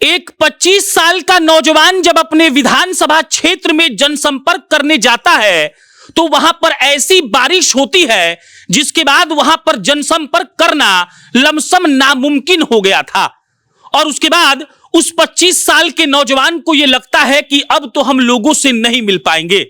एक 25 साल का नौजवान जब अपने विधानसभा क्षेत्र में जनसंपर्क करने जाता है तो वहां पर ऐसी बारिश होती है जिसके बाद वहां पर जनसंपर्क करना लमसम नामुमकिन हो गया था। और उसके बाद उस 25 साल के नौजवान को यह लगता है कि अब तो हम लोगों से नहीं मिल पाएंगे,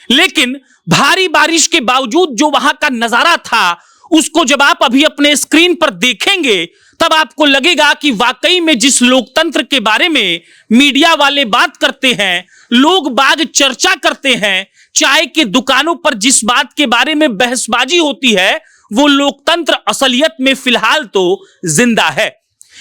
लेकिन भारी बारिश के बावजूद जो वहां का नजारा था उसको जब आप अभी अपने स्क्रीन पर देखेंगे तब आपको लगेगा कि वाकई में जिस लोकतंत्र के बारे में मीडिया वाले बात करते हैं, लोग बाग चर्चा करते हैं, चाय के दुकानों पर जिस बात के बारे में बहसबाजी होती है, वो लोकतंत्र असलियत में फिलहाल तो जिंदा है।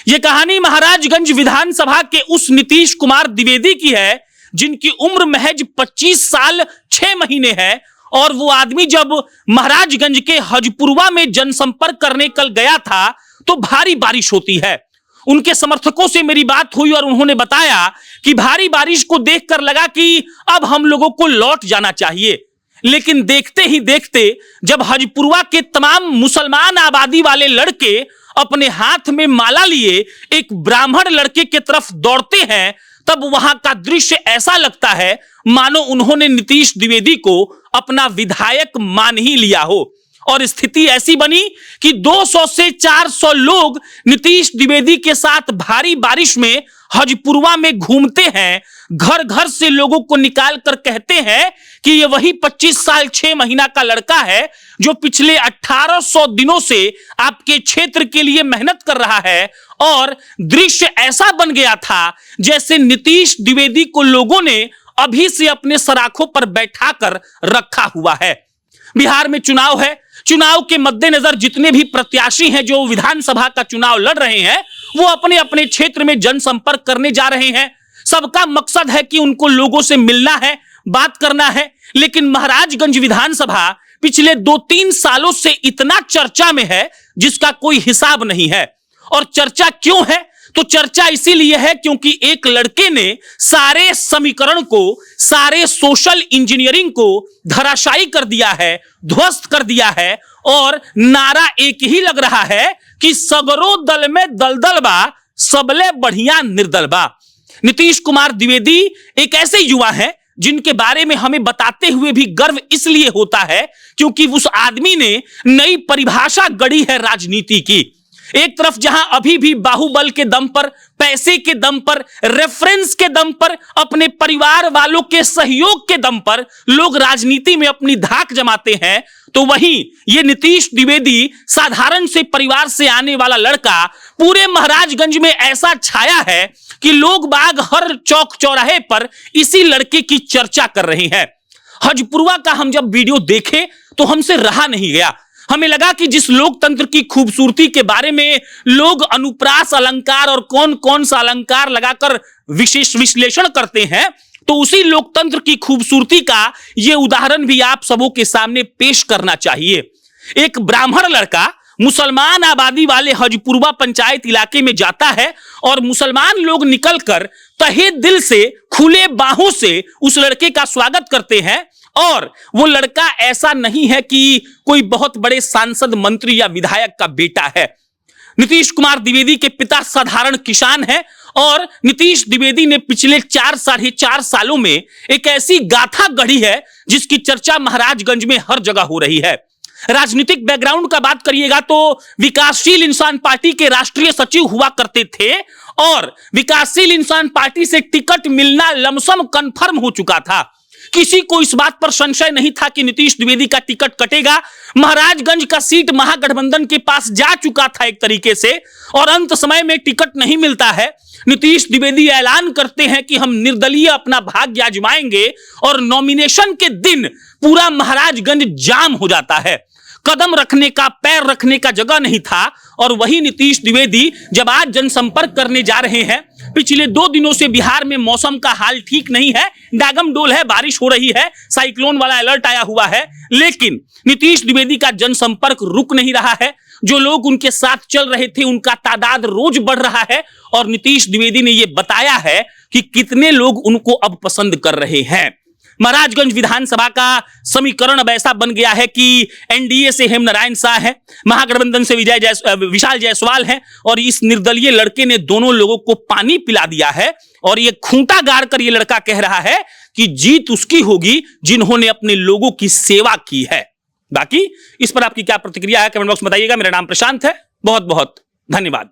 यह कहानी महाराजगंज विधानसभा के उस नीतीश कुमार द्विवेदी की है जिनकी उम्र महज 25 साल 6 महीने है। और वो आदमी जब महाराजगंज के हजपुरवा में जनसंपर्क करने कल गया था तो भारी बारिश होती है। उनके समर्थकों से मेरी बात हुई और उन्होंने बताया कि भारी बारिश को देखकर लगा कि अब हम लोगों को लौट जाना चाहिए, लेकिन देखते ही देखते जब हजपुरवा के तमाम मुसलमान आबादी वाले लड़के अपने हाथ में माला लिए एक ब्राह्मण लड़के की तरफ दौड़ते हैं तब वहां का दृश्य ऐसा लगता है मानो उन्होंने नीतीश द्विवेदी को अपना विधायक मान ही लिया हो। और स्थिति ऐसी बनी कि 200 से 400 लोग नीतीश द्विवेदी के साथ भारी बारिश में हजपुरवा में घूमते हैं, घर घर से लोगों को निकाल कर कहते हैं कि ये वही 25 साल 6 महीना का लड़का है जो पिछले 1800 दिनों से आपके क्षेत्र के लिए मेहनत कर रहा है। और दृश्य ऐसा बन गया था जैसे नीतीश द्विवेदी को लोगों ने अभी से अपने सराखों पर बैठाकर रखा हुआ है। बिहार में चुनाव है, चुनाव के मद्देनजर जितने भी प्रत्याशी हैं जो विधानसभा का चुनाव लड़ रहे हैं वो अपने अपने क्षेत्र में जनसंपर्क करने जा रहे हैं। सबका मकसद है कि उनको लोगों से मिलना है, बात करना है। लेकिन महाराजगंज विधानसभा पिछले 2-3 सालों से इतना चर्चा में है जिसका कोई हिसाब नहीं है। और चर्चा क्यों है? तो चर्चा इसीलिए है क्योंकि एक लड़के ने सारे समीकरण को, सारे सोशल इंजीनियरिंग को धराशायी कर दिया है, ध्वस्त कर दिया है। और नारा एक ही लग रहा है कि सगरो दल में दलदल बा, सबले बढ़िया निर्दल बा। नीतीश कुमार द्विवेदी एक ऐसे युवा हैं जिनके बारे में हमें बताते हुए भी गर्व इसलिए होता है क्योंकि उस आदमी ने नई परिभाषा गढ़ी है राजनीति की। एक तरफ जहां अभी भी बाहुबल के दम पर, पैसे के दम पर, रेफरेंस के दम पर, अपने परिवार वालों के सहयोग के दम पर लोग राजनीति में अपनी धाक जमाते हैं, तो वहीं ये नीतीश द्विवेदी साधारण से परिवार से आने वाला लड़का पूरे महाराजगंज में ऐसा छाया है कि लोग बाग हर चौक चौराहे पर इसी लड़के की चर्चा कर रहे हैं। हजपुरवा का हम जब वीडियो देखे तो हमसे रहा नहीं गया। हमें लगा कि जिस लोकतंत्र की खूबसूरती के बारे में लोग अनुप्रास अलंकार और कौन कौन सा अलंकार लगाकर विशेष विश्लेषण करते हैं, तो उसी लोकतंत्र की खूबसूरती का यह उदाहरण भी आप सबों के सामने पेश करना चाहिए। एक ब्राह्मण लड़का मुसलमान आबादी वाले हजपुरवा पंचायत इलाके में जाता है और मुसलमान लोग निकलकर तहे दिल से, खुले बाहों से उस लड़के का स्वागत करते हैं। और वो लड़का ऐसा नहीं है कि कोई बहुत बड़े सांसद, मंत्री या विधायक का बेटा है। नीतीश कुमार द्विवेदी के पिता साधारण किसान हैं और नीतीश द्विवेदी ने पिछले 4-4.5 सालों में एक ऐसी गाथा गढ़ी है जिसकी चर्चा महाराजगंज में हर जगह हो रही है। राजनीतिक बैकग्राउंड का बात करिएगा तो विकासशील इंसान पार्टी के राष्ट्रीय सचिव हुआ करते थे और विकासशील इंसान पार्टी से टिकट मिलना लमसम कंफर्म हो चुका था। किसी को इस बात पर संशय नहीं था कि नीतीश द्विवेदी का टिकट कटेगा। महाराजगंज का सीट महागठबंधन के पास जा चुका था एक तरीके से, और अंत समय में टिकट नहीं मिलता है। नीतीश द्विवेदी ऐलान करते हैं कि हम निर्दलीय अपना भाग्य आजमाएंगे और नॉमिनेशन के दिन पूरा महाराजगंज जाम हो जाता है। कदम रखने का, पैर रखने का जगह नहीं था। और वही नीतीश द्विवेदी जब आज जनसंपर्क करने जा रहे हैं, पिछले 2 दिनों से बिहार में मौसम का हाल ठीक नहीं है, डागम डोल है, बारिश हो रही है, साइक्लोन वाला अलर्ट आया हुआ है, लेकिन नीतीश द्विवेदी का जनसंपर्क रुक नहीं रहा है। जो लोग उनके साथ चल रहे थे उनका तादाद रोज बढ़ रहा है और नीतीश द्विवेदी ने यह बताया है कि कितने लोग उनको अब पसंद कर रहे हैं। महाराजगंज विधानसभा का समीकरण अब ऐसा बन गया है कि एनडीए से हेमनारायण शाह है, महागठबंधन से विशाल जायसवाल है, और इस निर्दलीय लड़के ने दोनों लोगों को पानी पिला दिया है। और ये खूंटा गाड़ कर ये लड़का कह रहा है कि जीत उसकी होगी जिन्होंने अपने लोगों की सेवा की है। बाकी इस पर आपकी क्या प्रतिक्रिया है, कमेंट बॉक्स में बताइएगा। मेरा नाम प्रशांत है, बहुत बहुत धन्यवाद।